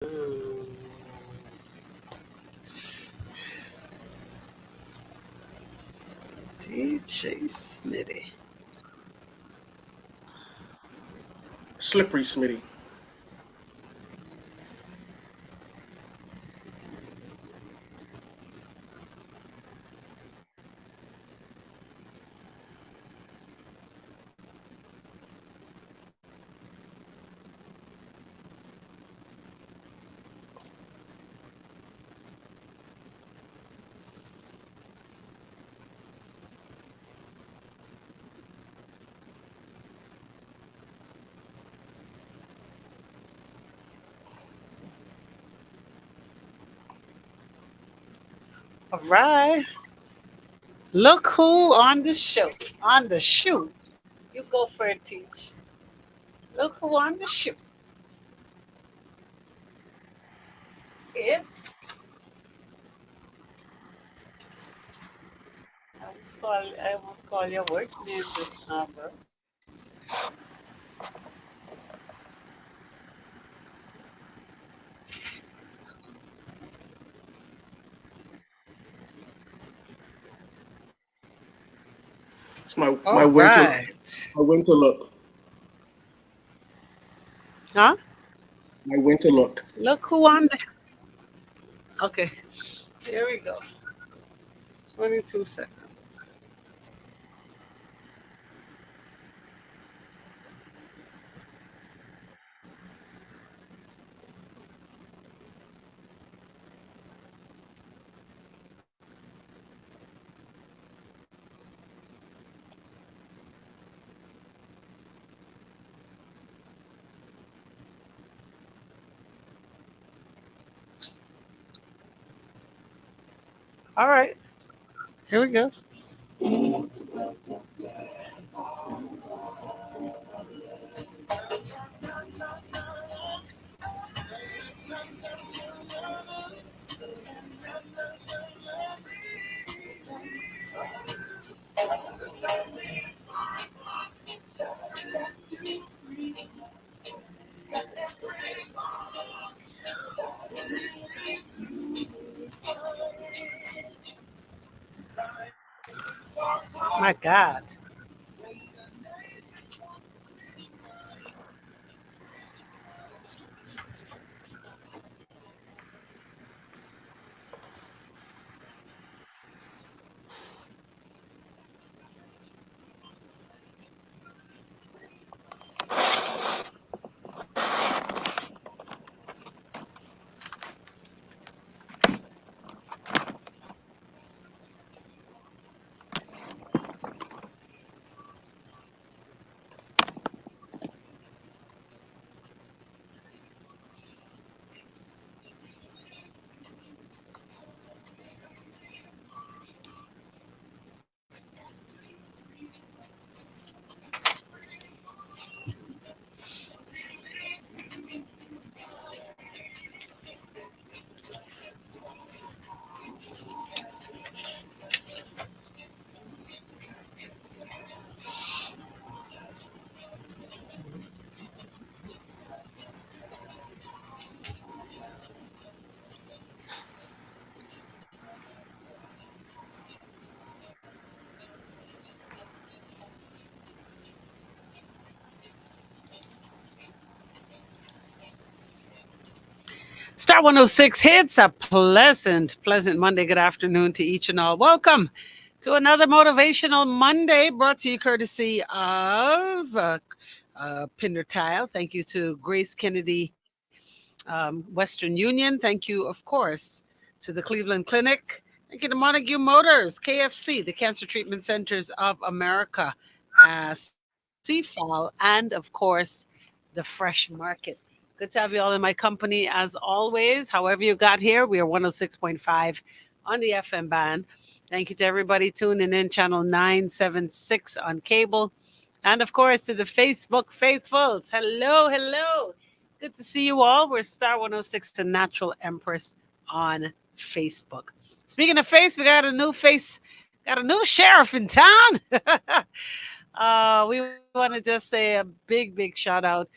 DJ Smitty. Slippery Smitty. All right. Look who on the show. On the shoot. You go for it, Teach. Look who on the shoot. It's I almost call your work name this number. It's my All my winter right. my winter look. Huh? My winter look. Look who on the. Okay. Here we go. 22 seconds. All right. Here we go. My God. Star 106 hits a pleasant Monday. Good afternoon to each and all. Welcome to another Motivational Monday brought to you courtesy of Pinder Tile. Thank you to Grace Kennedy, Western Union. Thank you, of course, to the Cleveland Clinic. Thank you to Montague Motors, KFC, the Cancer Treatment Centers of America, CFAL, and of course, the Fresh Market. Good to have you all in my company as always. However, you got here, we are 106.5 on the FM band. Thank you to everybody tuning in, channel 976 on cable. And of course, to the Facebook faithfuls. Hello, hello. Good to see you all. We're Star 106 and Natural Empress on Facebook. Speaking of face, we got a new face, got a new sheriff in town. We want to just say a big shout out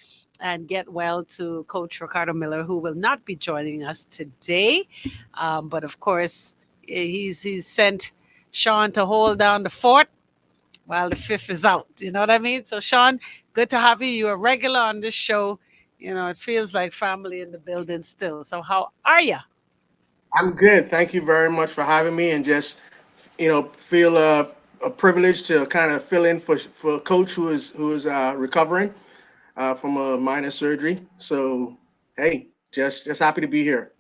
and get well to Coach Ricardo Miller, who will not be joining us today. But of course, he's sent Sean to hold down the fort while the fifth is out. You know what I mean? So, Sean, good to have you. You're a regular on this show. You know, it feels like family in the building still. So, how are you? I'm good. Thank you very much for having me, and just feel a privilege to kind of fill in for Coach who is recovering from a minor surgery. So hey, just happy to be here.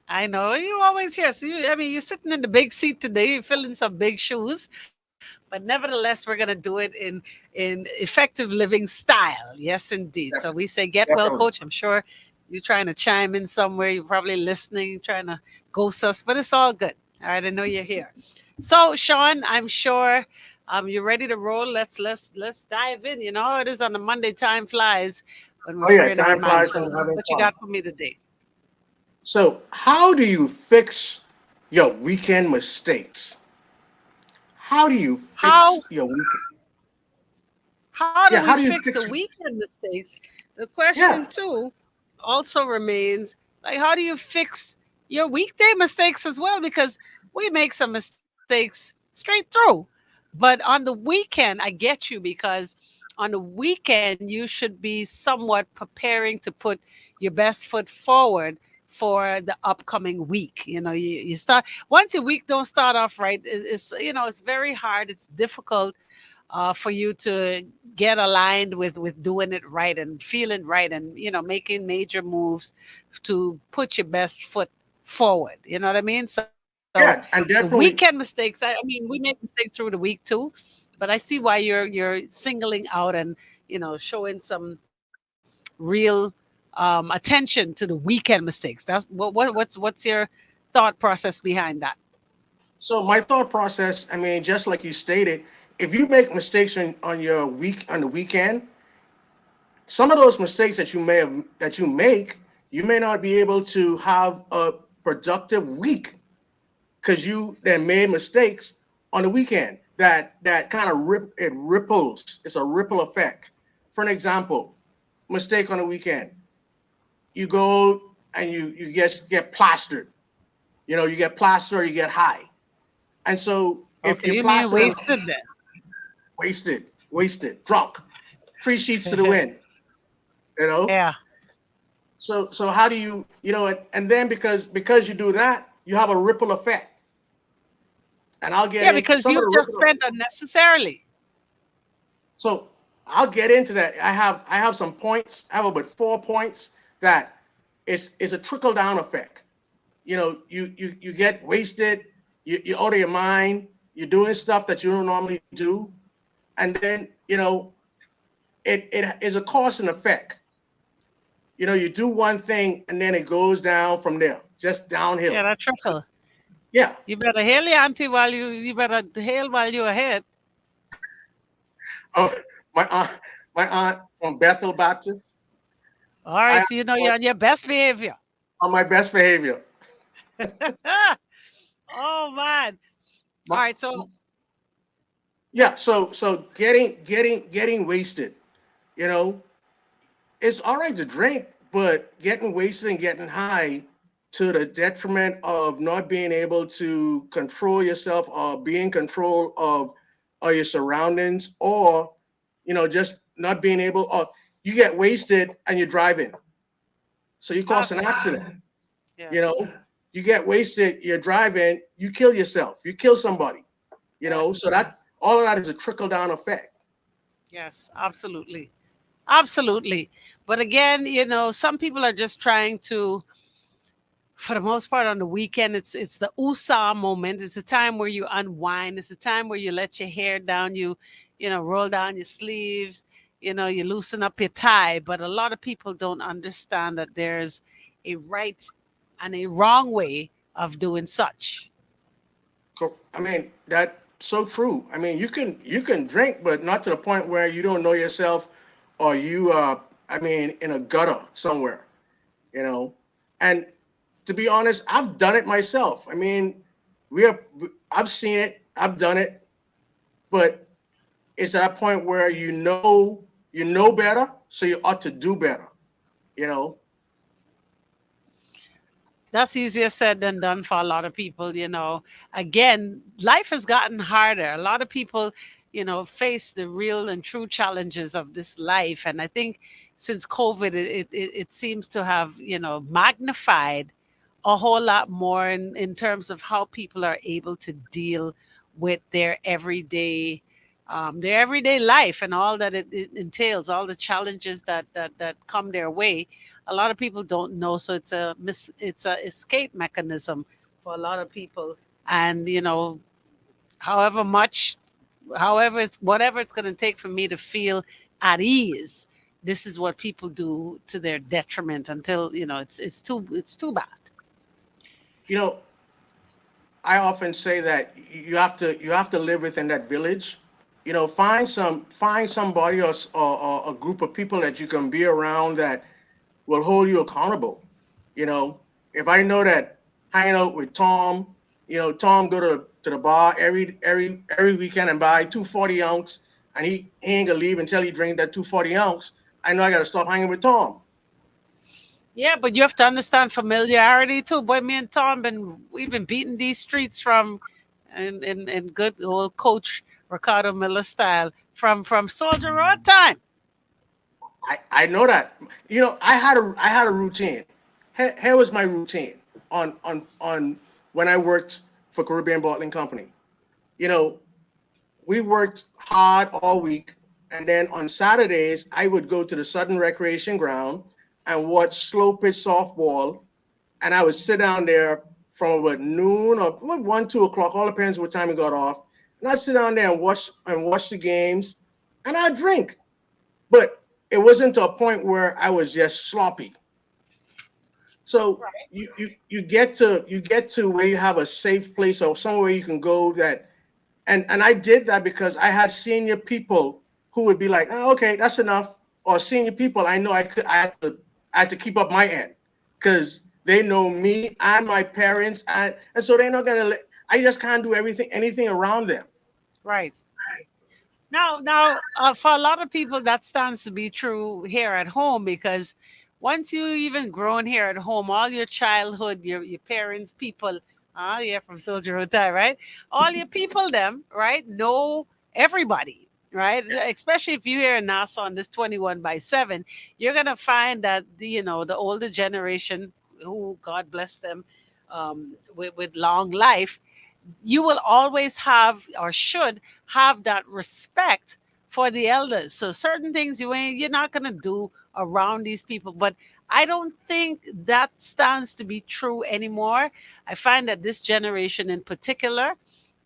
I know you always here. So I mean, you're sitting in the big seat today. You're filling some big shoes, but nevertheless, we're gonna do it in effective living style. Yes, indeed. So we say, get well, Definitely. coach. I'm sure you're trying to chime in somewhere. You're probably listening, trying to ghost us, but it's all good. All right, I know you're here. So, Sean, I'm sure you're ready to roll. Let's dive in. You know how it is on the Monday. Time flies when we're Oh yeah, freeing our time minds. flies So, when you're having what you fun. got for me today? So how do you fix your weekend mistakes? How do you How fix your weekend? How do Yeah, we how do you fix the fix? weekend mistakes? The question, Yeah, too, also remains like, how do you fix your weekday mistakes as well? Because we make some mistakes straight through. But on the weekend, I get you because on the weekend, you should be somewhat preparing to put your best foot forward for the upcoming week. You know, you start once your week don't start off right, it's very hard, it's difficult for you to get aligned with doing it right and feeling right and making major moves to put your best foot forward. You know what I mean? So the yeah, and weekend definitely. mistakes. I mean, we make mistakes through the week too, but I see why you're singling out and showing some real attention to the weekend mistakes. That's what's your thought process behind that? So my thought process, I mean, just like you stated, if you make mistakes on your week on the weekend, some of those mistakes that you make, you may not be able to have a productive week because you then made mistakes on the weekend that kind of ripples. It's a ripple effect. For an example, mistake on the weekend, you go and you get plastered. You get plastered or you get high. And so if Okay, you're you mean plastered and wasted then? wasted, drunk, three sheets to the wind, you know. Yeah. So how do and then because you do that, you have a ripple effect. And I'll get Yeah, into because some of you the just ripple. spent unnecessarily. So I'll get into that. I have some points. I have about 4 points that is a trickle down effect. You get wasted, you out of your mind, you're doing stuff that you don't normally do, and then it is a cause and effect. You do one thing and then it goes down from there, just Yeah, downhill. that So trickle. yeah, You better hail your auntie while you better hail while you're ahead. oh, my aunt, my aunt from Bethel Baptist. All right, I so you know you're on your best behavior. on my best behavior. Oh man. All My, right, so yeah, so getting wasted. You know, it's all right to drink, but getting wasted and getting high to the detriment of not being able to control yourself or be in control of your surroundings, or just not being able, or you get wasted and you're driving, so you cause an absolutely. accident. You Yes. know, you get wasted, you're driving, you kill yourself, you kill somebody. Yes. So that all of that is a trickle down effect. Yes, absolutely. Absolutely. But again, some people are just trying to, for the most part, on the weekend, it's the USA moment. It's a time where you unwind. It's a time where you let your hair down, you roll down your sleeves, you loosen up your tie. But a lot of people don't understand that there's a right and a wrong way of doing such. I mean, that's so true. I mean, you can drink, but not to the point where you don't know yourself, or you I mean, in a gutter somewhere, you know. And to be honest, I've done it myself. I mean, we have I've seen it, I've done it, but it's at a point where you know better, so you ought to do better. You know, That's easier said than done for a lot of people, you know. Again, life has gotten harder. A lot of people, you know, face the real and true challenges of this life. And I think since COVID, it seems to have, you know, magnified a whole lot more in terms of how people are able to deal with their everyday life and all that it entails, all the challenges that come their way. A lot of people don't know, so it's a escape mechanism for a lot of people. And you know, however much, however it's whatever it's going to take for me to feel at ease, this is what people do to their detriment until you know it's too bad. you know, I often say that you have to live within that village. You know, find somebody or a group of people that you can be around that will hold you accountable. You know, if I know that hanging out with Tom, Tom go to the bar every weekend and buy 240 ounce, and he ain't gonna leave until he drink that 240 ounce. I know I gotta stop hanging with Tom. Yeah, but you have to understand familiarity too. Boy, me and Tom we've been beating these streets from in good old coach Ricardo Miller style from Soldier Road time. I know that. I had a routine. Here was my routine on when I worked for Caribbean Bottling Company. You know, we worked hard all week, and then on Saturdays I would go to the Southern Recreation Ground and watch slow pitch softball, and I would sit down there from about noon or 1, 2 o'clock, all depends what time we got off. And I'd sit down there and watch the games, and I'd drink. But it wasn't to a point where I was just sloppy. So you get to where you have a safe place or somewhere you can go that and I did that because I had senior people who would be like, oh, okay, that's enough. Or senior people I know I had to keep up my end because they know me and my parents and so they're not gonna I just can't do anything around them. Right. Now, for a lot of people, that stands to be true here at home because once you even grown here at home, all your childhood, your parents, people, yeah, from Soldier Hotel, right? All your people, them, right, know everybody, right? Especially if you here in Nassau on this 21/7, you're gonna find that you know the older generation, who God bless them, with long life, you will always have or should have that respect for the elders. So certain things you're not gonna do around these people. But I don't think that stands to be true anymore. I find that this generation in particular,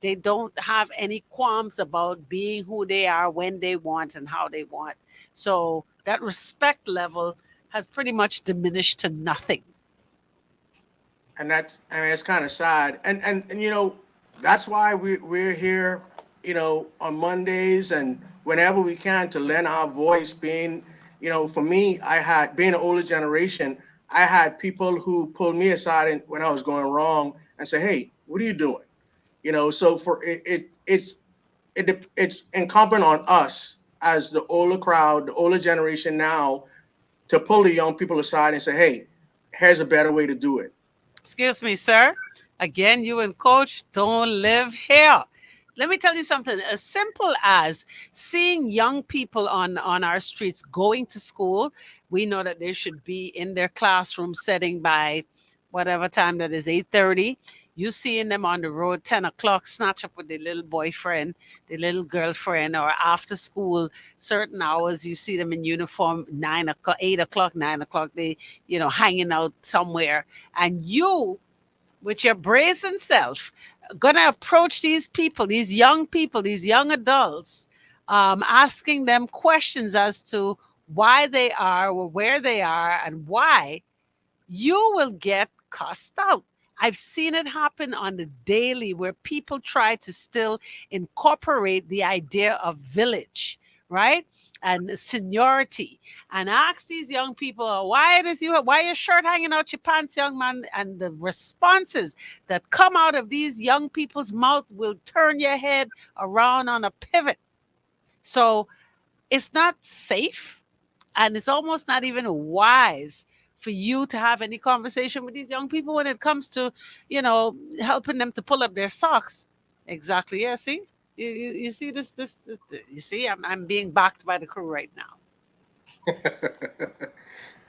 they don't have any qualms about being who they are when they want and how they want. So that respect level has pretty much diminished to nothing. And that's I mean it's kind of sad. And that's why we're here, on Mondays and whenever we can to lend our voice. Being, for me, I had being an older generation, I had people who pulled me aside when I was going wrong and say, "Hey, what are you doing?" So for it's incumbent on us as the older crowd, the older generation now, to pull the young people aside and say, "Hey, here's a better way to do it." Excuse me, sir. Again, you and coach don't live here. Let me tell you something as simple as seeing young people on our streets going to school. We know that they should be in their classroom setting by whatever time that is, 8:30. You seeing them on the road 10 o'clock, snatch up with their little boyfriend, their little girlfriend, or after school, certain hours, you see them in uniform, 9 o'clock, 8 o'clock, 9 o'clock, they, hanging out somewhere. And you, with your brazen self, gonna approach these people, these young adults, asking them questions as to why they are or where they are and why, you will get cussed out. I've seen it happen on the daily where people try to still incorporate the idea of village, right? And seniority, and ask these young people, "Oh, why your shirt hanging out your pants, young man?" And the responses that come out of these young people's mouth will turn your head around on a pivot. So it's not safe. And it's almost not even wise for you to have any conversation with these young people when it comes to, helping them to pull up their socks. Exactly. Yeah. See, you see this. You see, I'm being backed by the crew right now.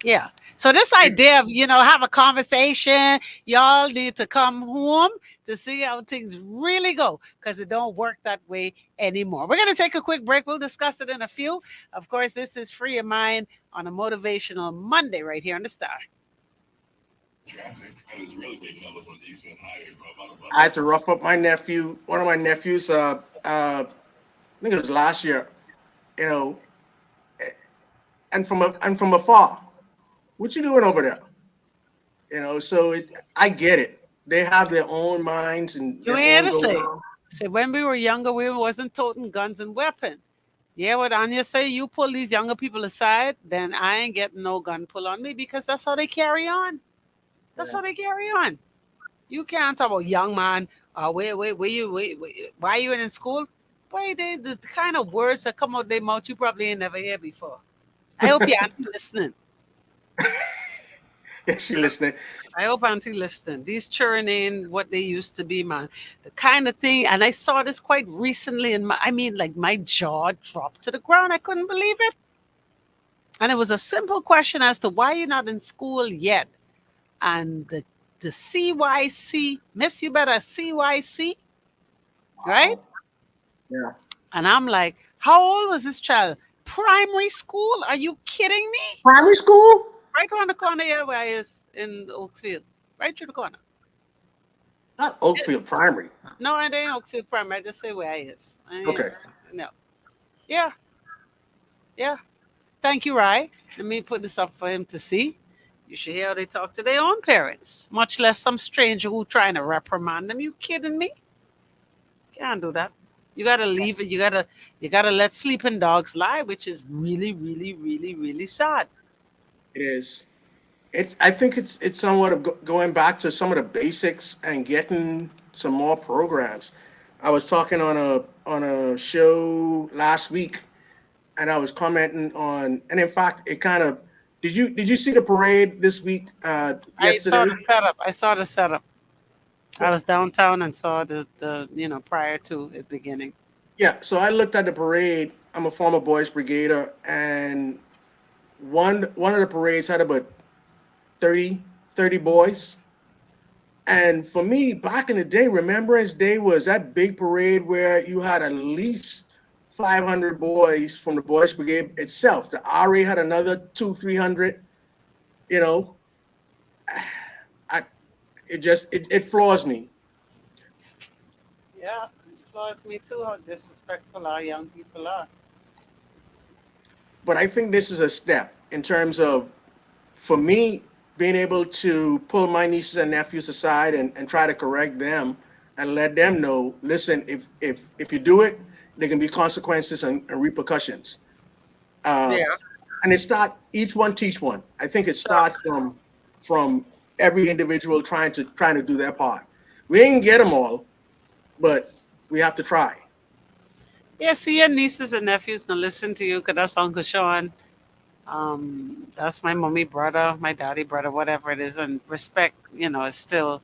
Yeah. So this idea of, have a conversation, y'all need to come home to see how things really go because it don't work that way anymore. We're going to take a quick break. We'll discuss it in a few. Of course, this is Free Your Mind on a Motivational Monday right here on the Star. I had to rough up my nephew, one of my nephews. I think it was last year. You know, and from afar. What you doing over there? I get it. They have their own minds and You their ain't own had to going say. on. Say when we were younger, we wasn't toting guns and weapons. Yeah, what Anya say, you pull these younger people aside, then I ain't getting no gun pull on me because that's how they carry on. That's Yeah. how they carry on. You can't talk about young man. Why you in school? Boy, the kind of words that come out their mouth you probably ain't never heard before. I hope you auntie listening. Yeah, she listening. I hope auntie listening. These children ain't what they used to be, man. The kind of thing, and I saw this quite recently, and I mean, like my jaw dropped to the ground. I couldn't believe it. And it was a simple question as to why you're not in school yet. And the CYC, Miss, you better CYC, right? Wow. Yeah. And I'm like, how old was this child? Primary school? Are you kidding me? Primary school? Right around the corner here where I is in Oaksfield. Right through the corner. Not Oakfield Primary. No, it ain't Oaksfield Primary. I just say where I is. I ain't, Okay. no. Yeah, yeah. Thank you, Rye. Let me put this up for him to see. You should hear how they talk to their own parents, much less some stranger who trying to reprimand them. You kidding me? Can't do that. You gotta leave it. You gotta let sleeping dogs lie, which is really, really, really, really sad. It is. I think it's somewhat of going back to some of the basics and getting some more programs. I was talking on a show last week, and I was commenting on, and in fact, it kind of did you see the parade this week? I saw Yesterday? the setup. I saw the setup. I Well, was downtown and saw the prior to it beginning. yeah. So I looked at the parade. I'm a former Boys Brigader, and one of the parades had about 30 boys. And for me, back in the day, Remembrance Day was that big parade where you had at least 500 boys from the Boys Brigade itself. The RA had another two, 300. You know, I it floors me. Yeah, it floors me too how disrespectful our young people are. But I think this is a step in terms of, for me, being able to pull my nieces and nephews aside and try to correct them and let them know, listen, if you do it, there can be consequences and repercussions. Uh, Yeah. and it start each one teach one. I think it starts from every individual trying to do their part. We ain't get them all, but we have to try. Yeah, see your nieces and nephews gonna listen to you because that's Uncle Sean. That's my mommy brother, my daddy brother, whatever it is, and respect, is still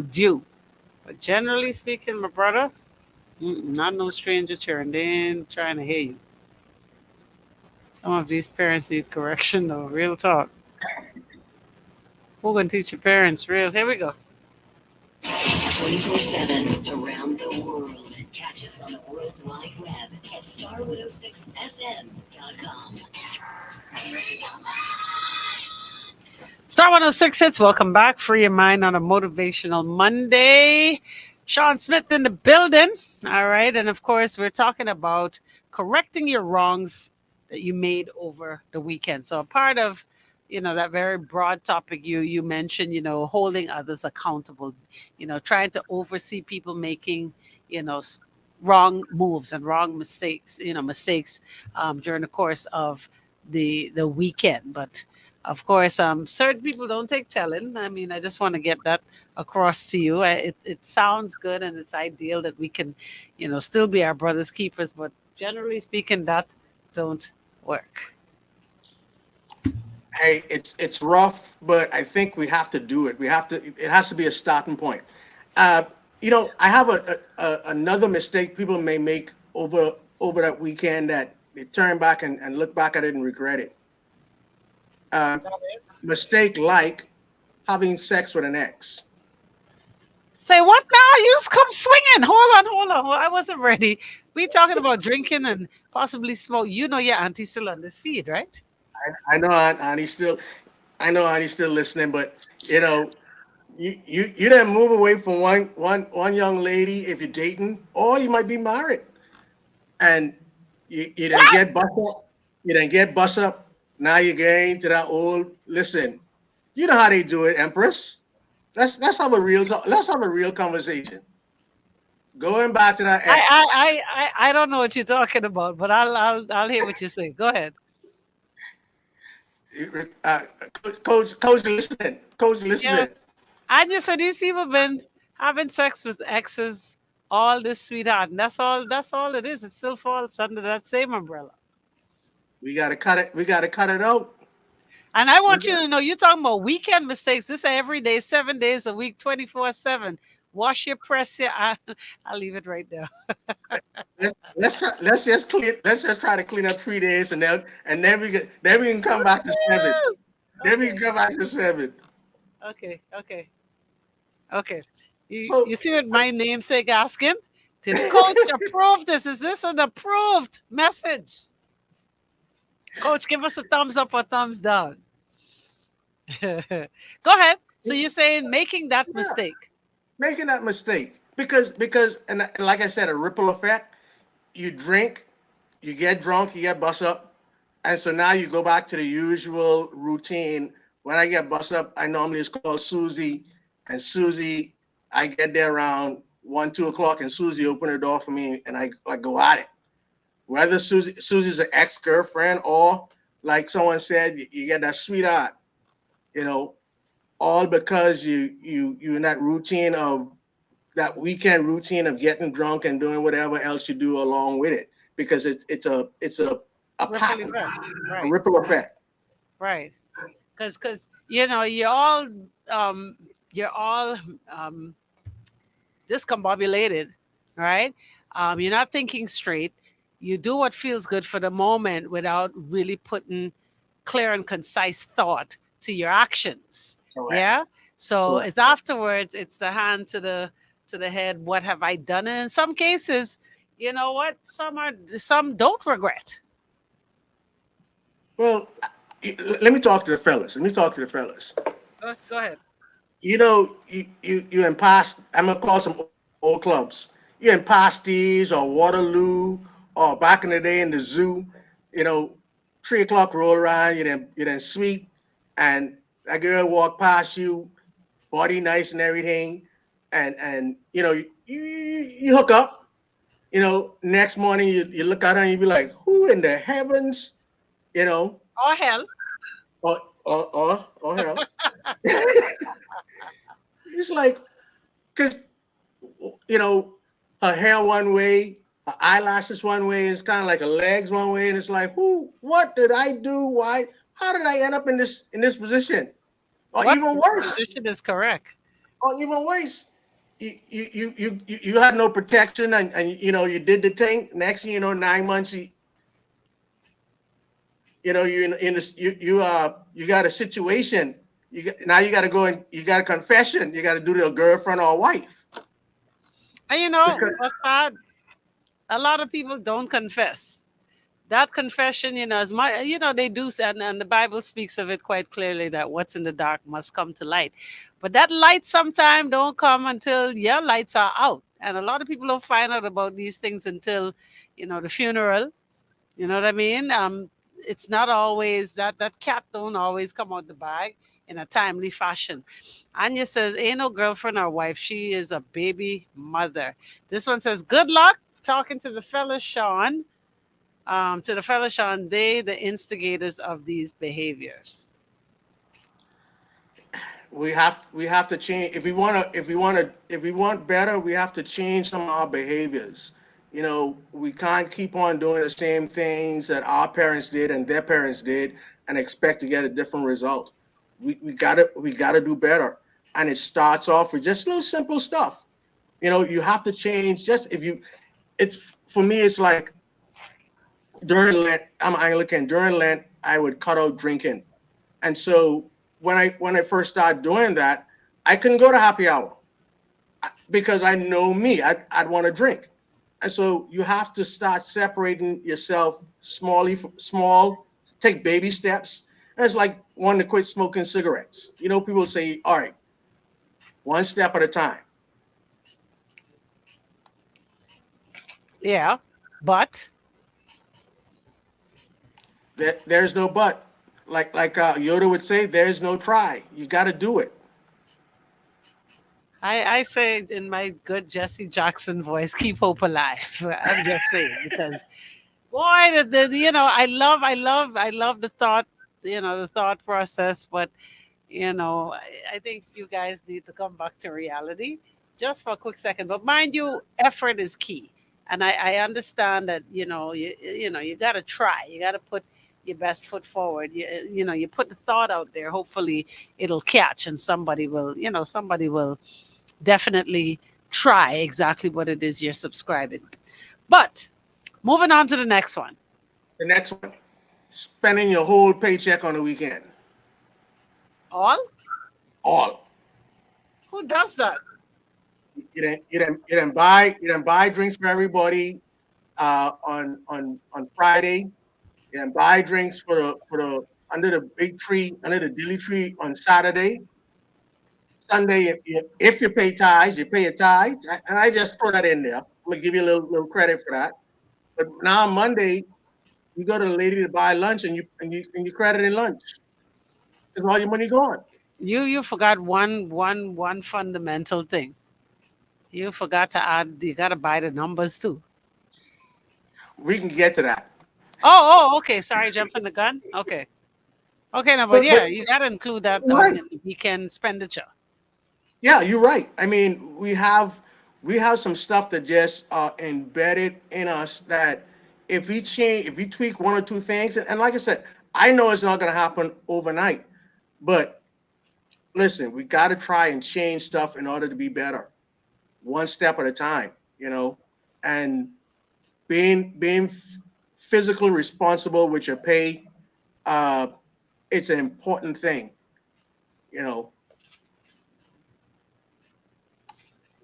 due. But generally speaking, my brother, not no stranger cheering. They ain't trying to hear you. Some of these parents need correction, though. Real talk. Who gonna teach your parents? Real. Here we go. 24/7 around the world. Catch us on the World Wide Web at star1067.com. Star 106 hits. Welcome back. Free your mind on a motivational Monday. Sean Smith in the building. All right. And of course, we're talking about correcting your wrongs that you made over the weekend. So a part of that very broad topic you mentioned, holding others accountable, trying to oversee people making, you know, s- wrong moves and wrong mistakes during the course of the weekend. But of course, certain people don't take telling. I mean, I just want to get that across to you. It sounds good and it's ideal that we can, still be our brothers keepers, but generally speaking, that don't work. Hey, it's rough, but I think we have to do it. We have to. It has to be a starting point. Uh, I have another mistake people may make over that weekend that they turn back and look back at it and regret it. Uh, That is. Mistake like having sex with an ex. Say what now? You just come swinging. Hold on. I wasn't ready. We talking about drinking and possibly smoke. You know your auntie's still on this feed, right? I know Annie's still, I know Annie's still listening, but you didn't move away from one young lady if you're dating, or you might be married, and you didn't What? get bust up. You didn't get bust up. Now you're getting to that old. Listen, you know how they do it, Empress. Let's have a let's have a real conversation. Going back to that I I ex, I I don't know what you're talking about, but I'll hear what you say. Go ahead. uh, coach, listening. Yes. I just said these people been having sex with exes all this sweetheart. And that's all it is. It still falls under that same umbrella. We gotta cut it. We gotta cut it out. And I We want you got, to know you're talking about weekend mistakes. This is every day, 7 days a week, 24/7. Wash your press your I'll leave it right there. let's just try to clean up 3 days, and then we can come back to seven. Woo! Then we can Okay. come back to seven. Okay. Okay. You So see what my namesake asking? Did coach approve this? Is this an approved message? Coach, give us a thumbs up or thumbs down. Go ahead. So you're saying making that yeah, mistake. making that mistake because and like I said, a ripple effect. You drink, you get drunk, you get bust up, and so now you go back to the usual routine. When I get bust up, I normally it's called Susie, and Susie, I get there around 1, 2 o'clock, and Susie open the door for me, and I go at it. Whether Susie's an ex girlfriend or like someone said, you get that sweetheart, you know, all because you're in that routine of that weekend routine of getting drunk and doing whatever else you do along with it because it's a Ripple pattern, effect. a Right. ripple effect. Right. Because um you're all um discombobulated, right? You're not thinking straight. You do what feels good for the moment without really putting clear and concise thought to your actions. Correct. Yeah. So Correct. it's afterwards, it's the hand to the head. What have I done? And in some cases, you know what? Some don't regret. Well, let me talk to the fellas. Let me talk to the fellas. Go ahead. You in past. I'm gonna call some old clubs. You in pasties or Waterloo or back in the day in the zoo. You know, 3 o'clock roll around. You then sweet, and that girl walk past you, body nice and everything, and you hook up. Next morning you look at her and you be like, who in the heavens, you know, Oh hell. or hell. It's like, because you know, her hair one way, her eyelashes one way, and it's kind of like her legs one way, and it's like, what did I do? Why? How did I end up in this position? Or What even worse, position is correct? or even worse, you had no protection, and you did the thing. Next thing you know, 9 months, you in this, you got a situation. Now you got to go and you got a confession. You got to do to a girlfriend or a wife And because what's sad? A lot of people don't confess. That confession, as much, they do, and the Bible speaks of it quite clearly that what's in the dark must come to light. But that light sometime don't come until your lights are out. And a lot of people don't find out about these things until, the funeral. You know what I mean? It's not always that cat don't always come out the bag in a timely fashion. Anya says, ain't no girlfriend or wife. She is a baby mother. This one says, good luck talking to the fella Sean. They the instigators of these behaviors. we have to change if we want better. We have to change some of our behaviors. We can't keep on doing the same things that our parents did and their parents did. and expect to get a different result. We gotta do better. And it starts off with just little simple stuff. You have to change. Just if you it's for me, it's like during Lent, I'm Anglican. During Lent, I would cut out drinking. And so when I first started doing that, I couldn't go to happy hour because I know me. I'd want to drink. And so you have to start separating yourself small, take baby steps. And it's like wanting to quit smoking cigarettes. People say, all right, one step at a time. Yeah, but There's no but. Like Yoda would say, there's no try. You got to do it. I say in my good Jesse Jackson voice, keep hope alive. I'm just saying because boy, I love the thought, the thought process, but I think you guys need to come back to reality just for a quick second. But mind you, effort is key. And I understand that, you got to try. You got to put your best foot forward. You put the thought out there. Hopefully it'll catch and somebody will definitely try exactly what it is you're subscribing. But moving on to the next one. The next one, spending your whole paycheck on the weekend. All? All. Who does that? You didn't buy drinks for everybody on Friday. You didn't buy drinks for the under the big tree, under the dilly tree on Saturday. Sunday, if you pay tithes, you pay a tithe. And I just throw that in there. I'm gonna give you a little credit for that. But now Monday, you go to the lady to buy lunch and you credit in lunch. Is all your money gone? You forgot one fundamental thing. You forgot to add. You got to buy the numbers too. We can get to that. Okay. Sorry, jumping the gun. Okay. No, but But yeah, you got to include that you're on right. the weekend expenditure. Yeah, you're right. I mean, we have some stuff that just are embedded in us that if we tweak one or two things, and like I said, I know it's not going to happen overnight, but listen, we got to try and change stuff in order to be better, one step at a time, and being physically responsible with your pay. Uh, it's an important thing, you know.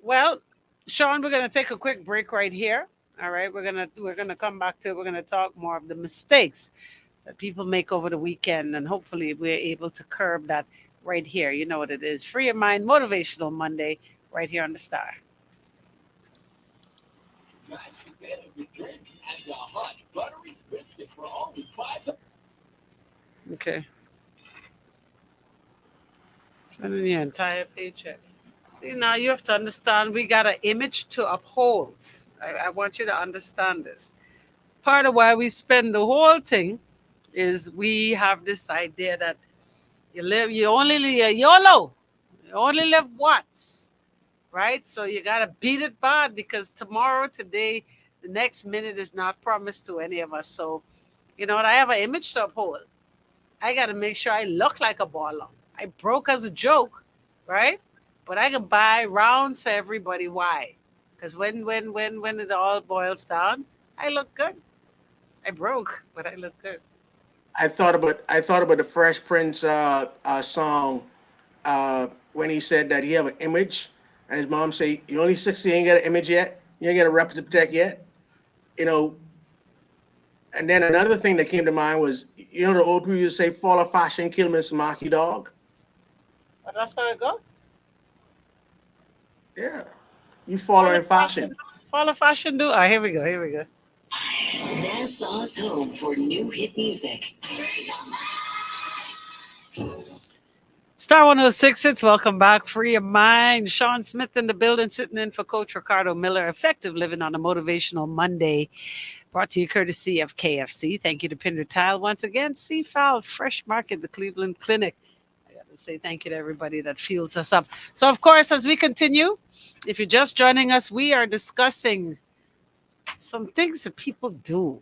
Well, Sean, we're gonna take a quick break right here. All right, we're gonna come back to. We're gonna talk more of the mistakes that people make over the weekend, and hopefully we're able to curb that right here. You know what it is? Free of mind, motivational Monday, right here on the Star. Okay, spending your entire paycheck. See, now you have to understand we got an image to uphold. I want you to understand this. Part of why we spend the whole thing is we have this idea that you only live YOLO, you only live once, right? So you gotta beat it bad because tomorrow, today, the next minute is not promised to any of us. So you know what? I have an image to uphold. I got to make sure I look like a baller. I broke as a joke, right? But I can buy rounds for everybody. Why? Because when it all boils down, I look good. I broke, but I look good. I thought about the Fresh Prince song when he said that he have an image, and his mom say, "You only 60, you ain't got an image yet. You ain't got a rep to protect yet." You know. And then another thing that came to mind was, the old people used to say, "Follow fashion, kill me, smarty dog." But that's how it go. Yeah, you Follow following fashion. fashion. Follow fashion. Do. Ah, here we go. Here we go. Nassau's home for new hit music. Star 1066, welcome back. Free of mind. Sean Smith in the building, sitting in for Coach Ricardo Miller. Effective living on a motivational Monday. Brought to you courtesy of KFC. Thank you to Pinder Tile once again. Seafowl Fresh Market, the Cleveland Clinic. I got to say thank you to everybody that fuels us up. So, of course, as we continue, if you're just joining us, we are discussing some things that people do.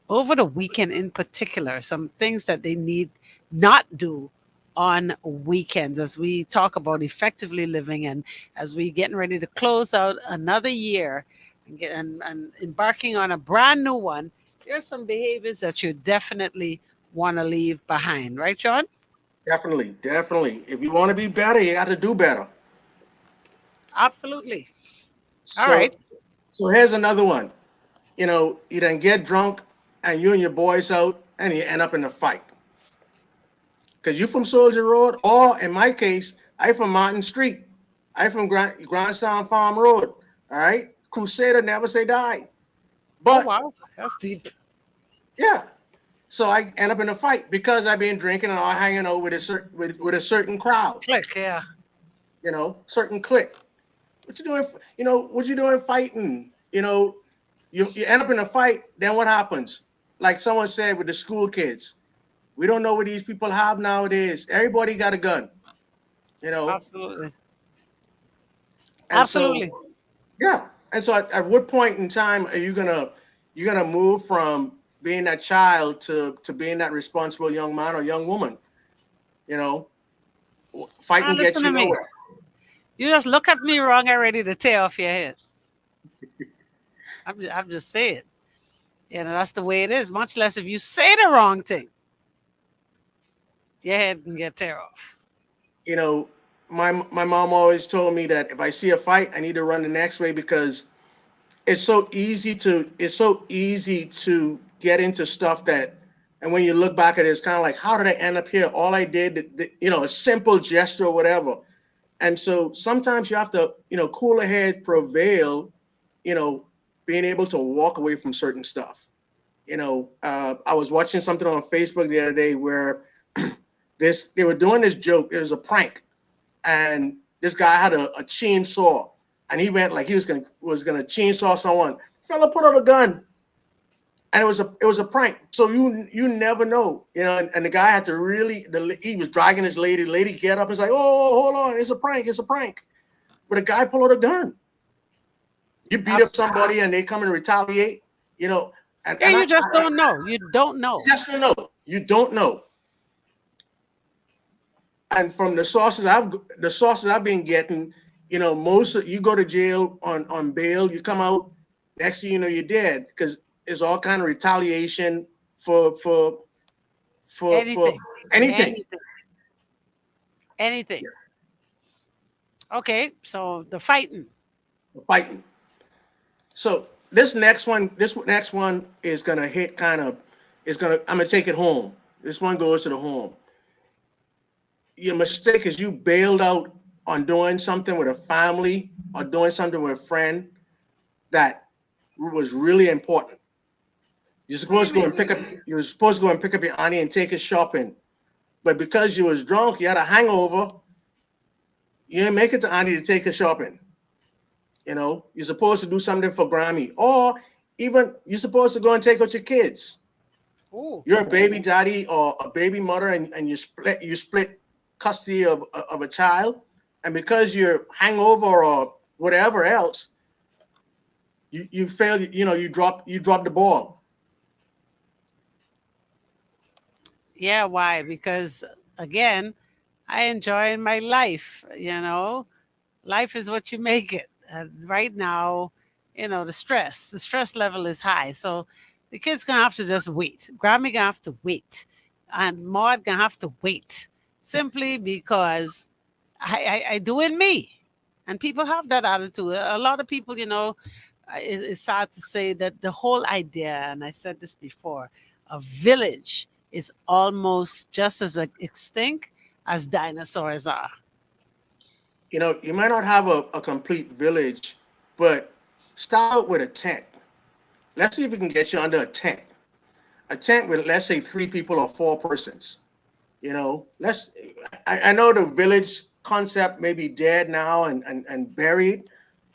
over the weekend in particular, some things that they need not do on weekends as we talk about effectively living and as we getting ready to close out another year and embarking on a brand new one. There are some behaviors that you definitely want to leave behind, right, John? Definitely, definitely. If you want to be better, you got to do better. Absolutely. All So, right. so here's another one. You then get drunk and you and your boys out and you end up in a fight. Because you from Soldier Road, or in my case, I from Martin Street. I from Grandson Farm Road. All right. Crusader never say die. Oh, But wow. That's deep. yeah. So I end up in a fight because I've been drinking and all hanging out with with a certain crowd, Click. Yeah. certain clique. What you doing? What you doing fighting? You end up in a fight. Then what happens? Like someone said with the school kids, we don't know what these people have nowadays. Everybody got a gun, you know, Absolutely. and so Absolutely. yeah. And so at what point in time are you gonna move from being that child to being that responsible young man or young woman? You know, Now, fighting gets listen you to me. nowhere. You just look at me wrong, I'm ready to tear off your head. I'm just saying. That's the way it is. Much less if you say the wrong thing, your head can get tear off. You know, my mom always told me that if I see a fight, I need to run the next way because it's so easy to get into stuff that, and when you look back at it, it's kind of like, how did I end up here? All I did, a simple gesture or whatever. And so sometimes you have to, cooler head prevail, you know, being able to walk away from certain stuff. I was watching something on Facebook the other day where they were doing this joke. It was a prank, and this guy had a chainsaw, and he went like he was gonna chainsaw someone. Fella put out a gun, and it was a prank. So you never know, And the guy had to really. He was dragging his lady. The lady get up and say, "Oh, hold on, it's a prank, it's a prank." But the guy pulled out a gun. You beat up Absolutely. somebody, and they come and retaliate. You know, and Yeah, and you just don't know. You don't you know. just don't know. You don't know. And from the sources I've been getting, most you go to jail on bail, you come out, next thing you know you're dead because it's all kind of retaliation for for for Anything. anything. Anything. Anything. Okay, so the fighting. Fighting. So this next one is gonna hit kind of I'm gonna take it home. This one goes to the home. Your mistake is you bailed out on doing something with a family or doing something with a friend that was really important. You're What do supposed you to go mean? and pick up. You were supposed to go and pick up your auntie and take her shopping, but because you was drunk, you had a hangover. You didn't make it to auntie to take her shopping. You're supposed to do something for Grammy, or even you're supposed to go and take out your kids. Oh, You're a baby daddy or a baby mother, and you split custody of a child, and because you're hangover or whatever else, you failed. You dropped the ball. yeah. Why? Because again, I enjoy my life. Life is what you make it. Right now, the stress level is high. So the kid's gonna have to just wait. Grammy gonna have to wait, and Maud gonna have to wait, simply because I doing me, and people have that attitude. A lot of people, it's sad to say that the whole idea, and I said this before, a village is almost just as extinct as dinosaurs are. You might not have a complete village, but start out with a tent. Let's see if we can get you under a tent. A tent with, let's say, three people or four persons. Let's. I know the village concept may be dead now and buried,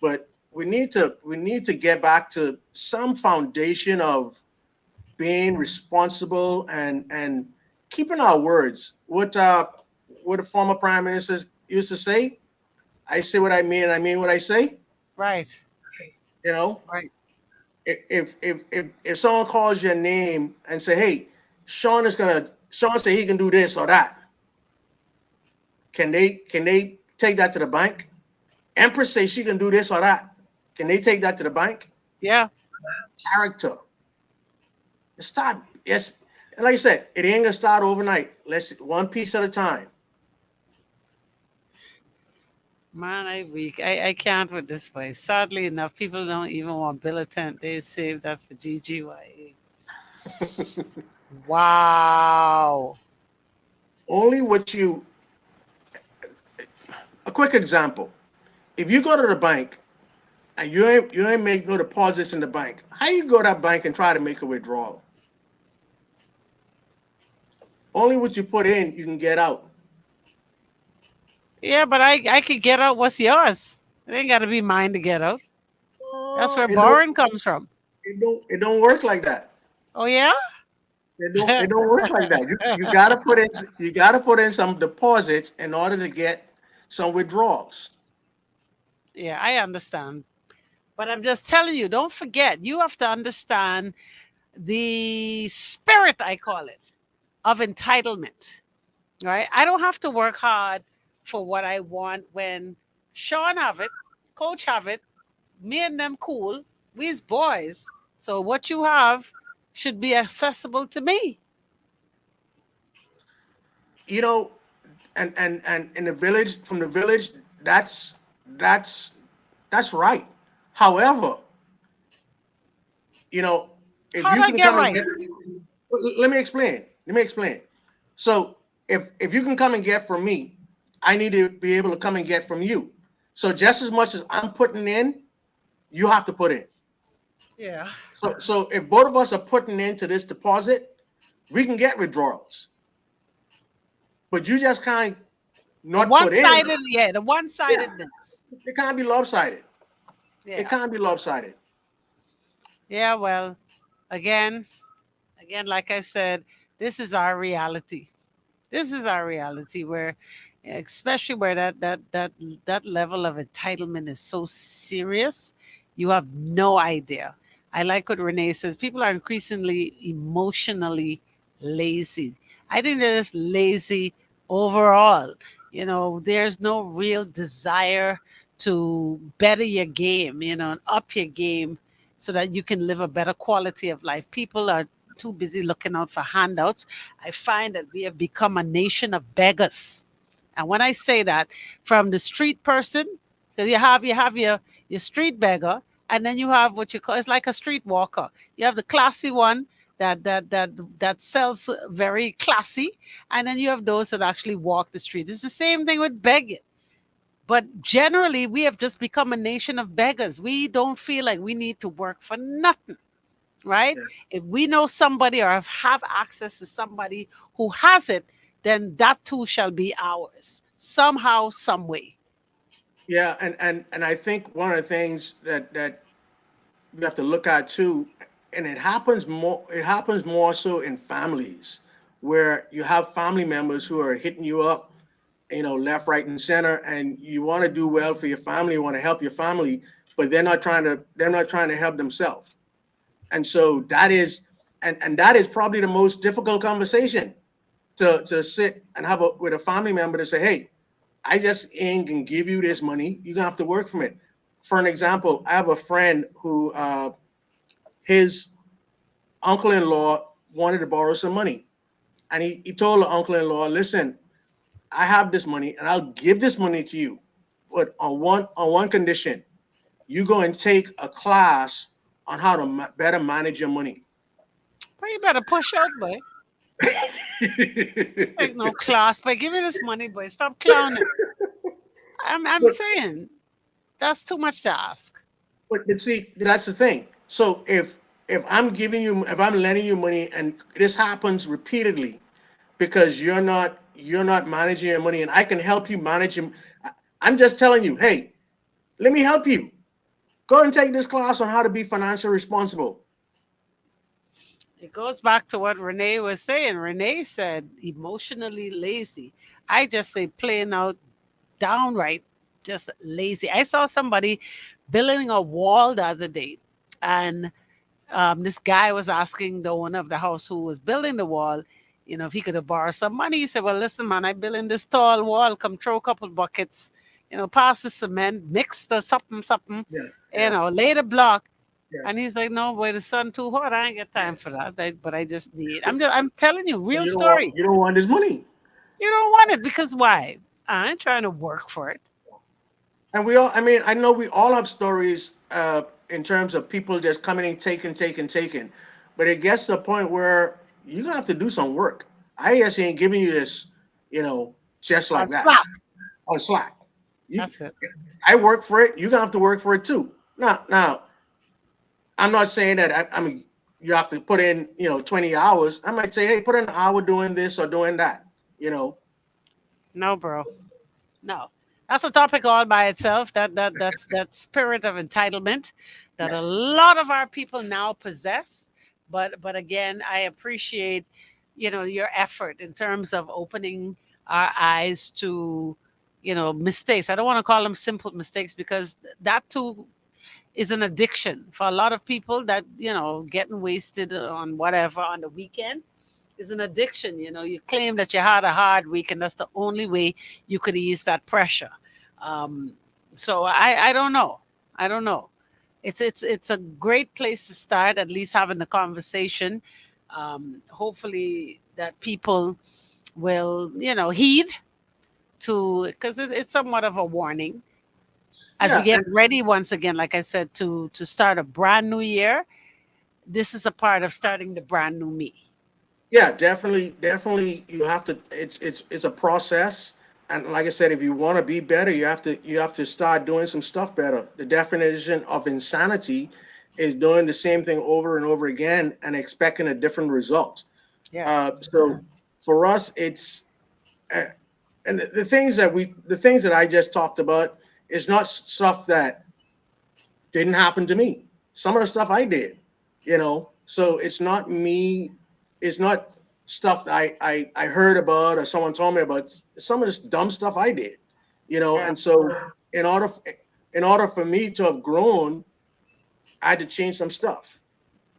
but we need to get back to some foundation of being responsible and keeping our words. What the former prime minister used to say: "I say what I mean, and I mean what I say." Right, You know, right. If someone calls your name and say, "Hey, Sean say he can do this or that," can they take that to the bank? Empress say she can do this or that. Can they take that to the bank? Yeah. Character. Start. Yes, and like I said, it ain't gonna start overnight. Let's one piece at a time. Man, I weak. I can't with this way. Sadly enough, people don't even want bill of tent. They save that for GGYA. Wow. Only what you. A quick example. If you go to the bank and you ain't make no deposits in the bank, how you go to that bank and try to make a withdrawal? Only what you put in you can get out. Yeah, but I could get out what's yours. It ain't got to be mine to get out. That's Oh, where borrowing comes from. it don't work like that. Oh, yeah? It don't work like that. You gotta put in some deposits in order to get some withdrawals. Yeah, I understand. But I'm just telling you, don't forget, you have to understand the spirit, I call it, of entitlement, right? I don't have to work hard for what I want when Sean have it, coach have it, me and them cool, we's boys. So what you have should be accessible to me. You know, and in the village, from the village, that's that's that's right. However, you know, if How'd you I can get come and right? get, let me explain. Let me explain. So if you can come and get from me, I need to be able to come and get from you. So just as much as I'm putting in, you have to put in. Yeah. So if both of us are putting into this deposit, we can get withdrawals. But you just can't The not one put in. sided, yeah, the one Yeah, sidedness. it can't be lopsided. It Yeah. can't be lopsided. Yeah, well, again, again, like I said, this is our reality. This is our reality where, especially where that level of entitlement is so serious, you have no idea. I like what Renee says. People are increasingly emotionally lazy. I think they're just lazy overall. There's no real desire to better your game, and up your game so that you can live a better quality of life. People are too busy looking out for handouts. I find that we have become a nation of beggars. And when I say that, from the street person, because you have your street beggar, and then you have what you call, it's like a street walker. You have the classy one that sells very classy, and then you have those that actually walk the street. It's the same thing with begging. But generally, we have just become a nation of beggars. We don't feel like we need to work for nothing, right? Yeah, If we know somebody or have access to somebody who has it, then that too shall be ours somehow, some way. yeah, and I think one of the things that we have to look at too, and it happens more. It happens more so in families where you have family members who are hitting you up, left, right, and center, and you want to do well for your family, you want to help your family, but they're not trying to help themselves. And so that is probably the most difficult conversation to sit and have with a family member to say, hey, I just ain't gonna give you this money. You're gonna have to work from it. For an example, I have a friend who his uncle-in-law wanted to borrow some money. And he told the uncle-in-law, listen, I have this money and I'll give this money to you. But on one condition, you go and take a class on how to better manage your money. But you better push out, boy. Like no class, but give me this money, boy. Stop clowning. I'm but saying that's too much to ask. but see, that's the thing. So if I'm lending you money and this happens repeatedly because you're not managing your money and I can help you manage them. I'm just telling you, hey, let me help you. Go and take this class on how to be financially responsible. It goes back to what Renee was saying. Renee said emotionally lazy. I just say plain out, downright just lazy. I saw somebody building a wall the other day, and This guy was asking the owner of the house who was building the wall, if he could have borrowed some money. He said, "Well, listen, man, I building this tall wall. Come throw a couple buckets, pass the cement, mix the something, something, Yeah, yeah, lay the block." yeah. And he's like, "No, boy, the sun too hot. I ain't got time for that. But I just need. I'm telling you, real story. You don't want this money. You don't want it because why? I ain't trying to work for it. And we all, I mean, I know we all have stories in terms of people just coming and taking. But it gets to a point where you're going to have to do some work. I just ain't giving you this, you know, just On like that slack. on Slack. You, That's it. I work for it. You're going to have to work for it too. Now, I'm not saying that, I mean, you have to put in, 20 hours. I might say, hey, put in an hour doing this or doing that, you know. No, bro. No, that's a topic all by itself. That's that spirit of entitlement that a Yes. lot of our people now possess. But again, I appreciate your effort in terms of opening our eyes to mistakes. I don't want to call them simple mistakes because that too is an addiction for a lot of people. That getting wasted on whatever on the weekend is an addiction. You claim that you had a hard week, and that's the only way you could ease that pressure. Um, so I don't know. I don't know. It's a great place to start, at least having the conversation. Hopefully that people will heed to, because it's somewhat of a warning as we Yeah. get ready once again, like I said, to start a brand new year. This is a part of starting the brand new me. Yeah, definitely. You have to. It's a process, and like I said, if you want to be better, you have to start doing some stuff better. The definition of insanity is doing the same thing over and over again and expecting a different result. Yes. So for us, it's uh, and the things that I just talked about is not stuff that didn't happen to me. Some of the stuff I did, So it's not me. It's not stuff that I heard about or someone told me about. Some of this dumb stuff I did, Yeah. And so in order in order for me to have grown, I had to change some stuff.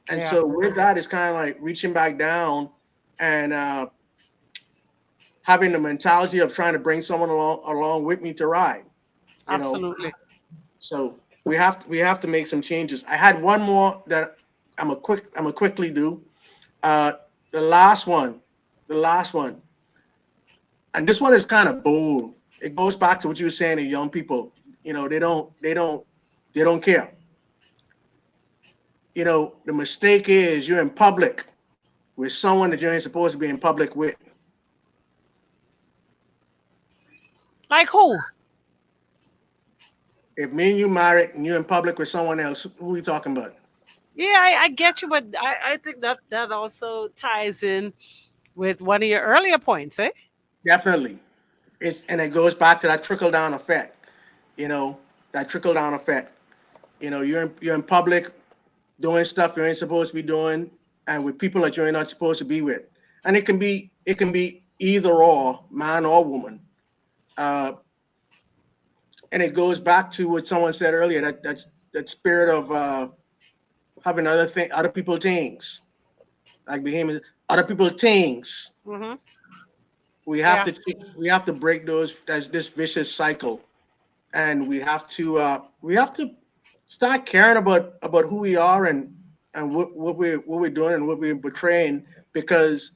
And Yeah. so with that, it's kind of like reaching back down and having the mentality of trying to bring someone along with me to ride. You know, Absolutely. So we have to make some changes. I had one more that I'm a quickly do. Uh, the last one, the last one, and this one is kind of bold. It goes back to what you were saying to young people. They don't care. The mistake is you're in public with someone that you ain't supposed to be in public with. Like who? If me and you married and you're in public with someone else, who are we talking about? Yeah, I get you, but I think that also ties in with one of your earlier points, eh? Definitely. And it goes back to that trickle down effect. You know, that trickle down effect. You're in public doing stuff you ain't supposed to be doing, and with people that you're not supposed to be with. And it can be either or, man or woman. Uh, and it goes back to what someone said earlier, that spirit of having other people things, like behemoth, other people things. Mm-hmm. We have Yeah, to we have to break this vicious cycle, and we have to start caring about who we are and what we're doing and what we're portraying, because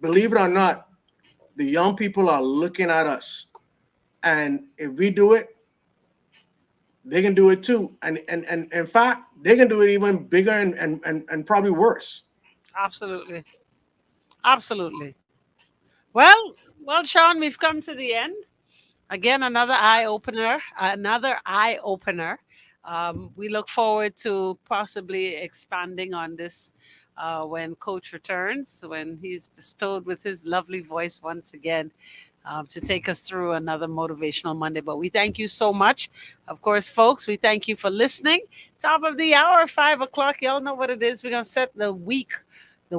believe it or not, the young people are looking at us, and if we do it, they can do it too, and in fact, they can do it even bigger and probably worse. absolutely. Absolutely. Well, Sean, we've come to the end. Again, another eye opener, another eye opener. We look forward to possibly expanding on this when Coach returns, when he's bestowed with his lovely voice once again, to take us through another motivational Monday. But we thank you so much. Of course, folks, we thank you for listening. Top of the hour, 5 o'clock. Y'all know what it is. We're going to set the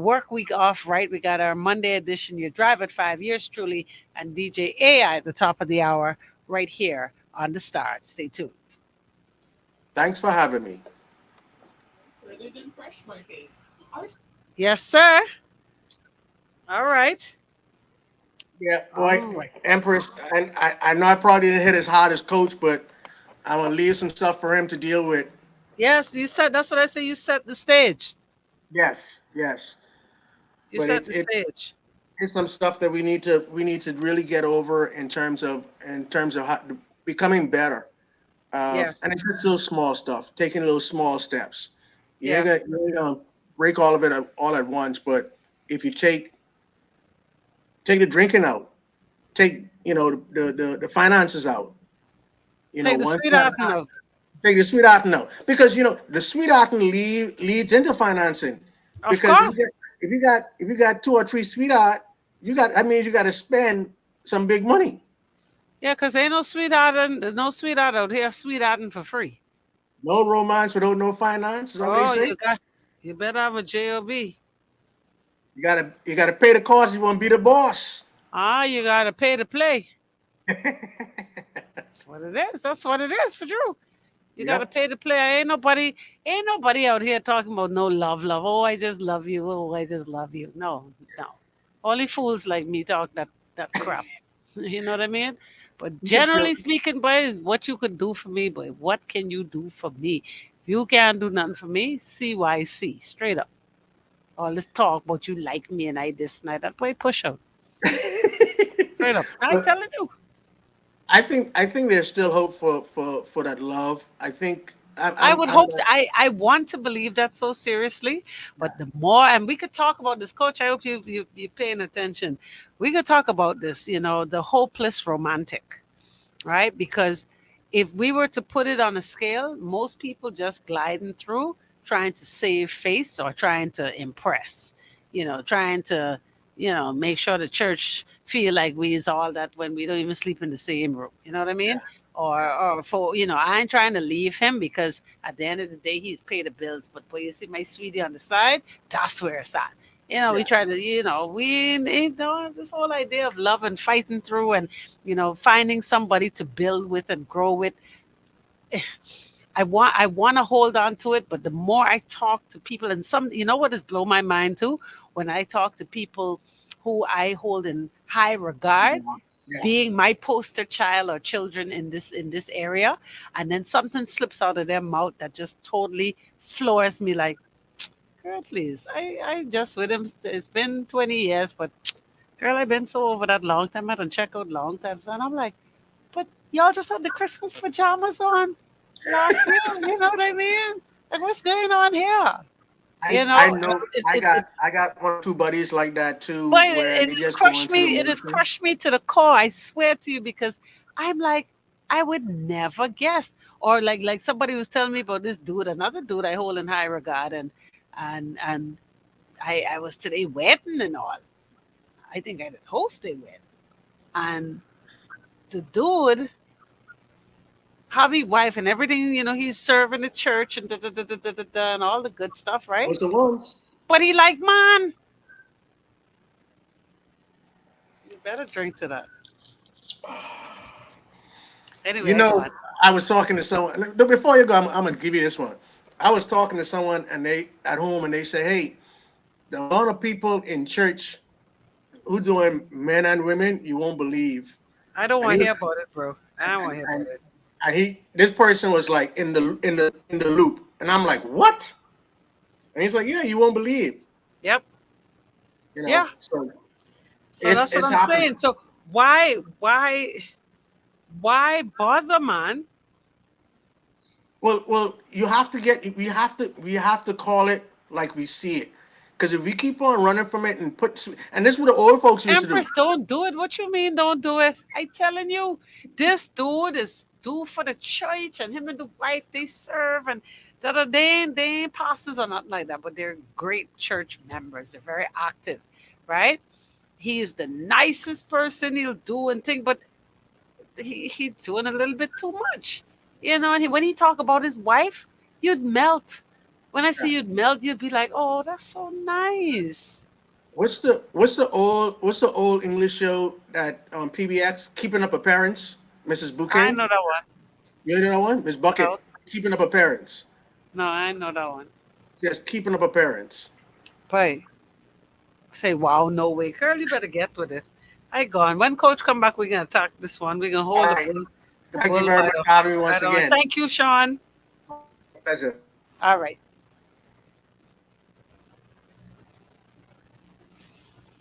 work week off right. We got our Monday edition, Your Drive at 5 years truly, and DJ AI at the top of the hour right here on the Start. Stay tuned. Thanks for having me. Yes, sir. All right. Yeah, boy, All right. Empress. And I know I probably didn't hit as hard as Coach, but I'm gonna leave some stuff for him to deal with. Yes, you said that's what I say. You set the stage. Yes, yes. You But set the stage. it's some stuff that we need to really get over in terms of how, becoming better. And Yes. it's just those small stuff, taking those small steps. Yeah. You ain't gonna break all of it all at once, but if you take the drinking out, take the finances out. Take the One sweet step at out a and time. out. Take the sweetheart out, because the sweetheart leads into financing. Of Because course. if you got two or three sweetheart, that means you got to spend some big money. Yeah, because ain't no sweetheart out here sweethearting for free. No romance without no finance. Is that what they Oh, say? you better have a job. You gotta pay the cost. You want to be the boss. Ah, you gotta pay to play. That's what it is. That's what it is for true. You gotta Yep. pay to play. Ain't nobody out here talking about no love. Oh, I just love you. Oh, I just love you. No, no. Only fools like me talk that crap. You know what I mean? But You just generally speaking, boy, is what you could do for me, boy. What can you do for me? If you can't do nothing for me, CYC, straight up. All this talk about you like me and I this and I that. Boy, push out. Straight up. I but telling you. I think there's still hope for that love. I think I would I'm hope not. I want to believe that so seriously, but the more and we could talk about this, Coach. I hope you're paying attention. We could talk about this. The hopeless romantic, right? Because if we were to put it on a scale, most people just gliding through, trying to save face or trying to impress, trying to, make sure the church feel like we is all that when we don't even sleep in the same room. You know what I Yeah, mean? yeah, Or for, I ain't trying to leave him because at the end of the day, he's paid the bills. But boy, you see my sweetie on the side, that's where it's at. We yeah. try to, we ain't know this whole idea of love and fighting through and finding somebody to build with and grow with. I want to hold on to it, but the more I talk to people, and some, what has blown my mind too, when I talk to people who I hold in high regard, Yeah. being my poster child or children in this area, and then something slips out of their mouth that just totally floors me. Like, girl, please, I just with him. It's been 20 years, but girl, I've been so over that long time. I done check out long times, and I'm like, but y'all just had the Christmas pajamas on last year. You know what I mean? Like, what's going on here? I You I know, know I got one or two buddies like that too, but where it they has just go crushed into the me. It has motion. crushed me to the core. I swear to you, because I'm like, I would never guess. Or like somebody was telling me about this dude, another dude I hold in high regard, and I was today wedding and all. I think I did host a wedding, and the dude, hubby, wife, and everything. He's serving the church and and all the good stuff, right? Those the ones. But he like, man, you better drink to that. You Anyway, I go know, on. I was talking to someone. Before you go, I'm gonna give you this one. I was talking to someone, and they at home, and they say, "Hey, the amount of people in church who doing men and women, you won't believe." I don't And want he to was, hear about it, bro. I don't want to hear about and, it. this person was like in the loop, and I'm like, "What?" And he's like, "Yeah, you won't believe." Yep. Yeah. So So it's that's what it's I'm happening. saying. So why bother, man? Well, we have to call it like we see it. Because if we keep on running from it and this is what the old folks used to do. Empress, don't do it. What you mean, don't do it? I telling you, this dude is due for the church, and him and the wife they serve, and they ain't pastors or nothing like that, but they're great church members. They're very active, right? He's the nicest person. He'll do and think, but he's doing a little bit too much, And when he talk about his wife, you'd melt. When I Yeah. see you'd melt, you'd be like, "Oh, that's so nice." What's the old English show that on PBX, Keeping Up Appearance, Mrs. I Bouquet? know that one. You know that one? Miss No, Bucket, Keeping Up Appearance. no, I know that one. Just keeping up appearance. Right. Say, wow, no way. Girl, you better get with it. I gone. When coach come back, we're gonna talk this one. We're gonna All hold right. the Thank you bull very much for having me right once on. again. Thank you, Sean. My pleasure. All right.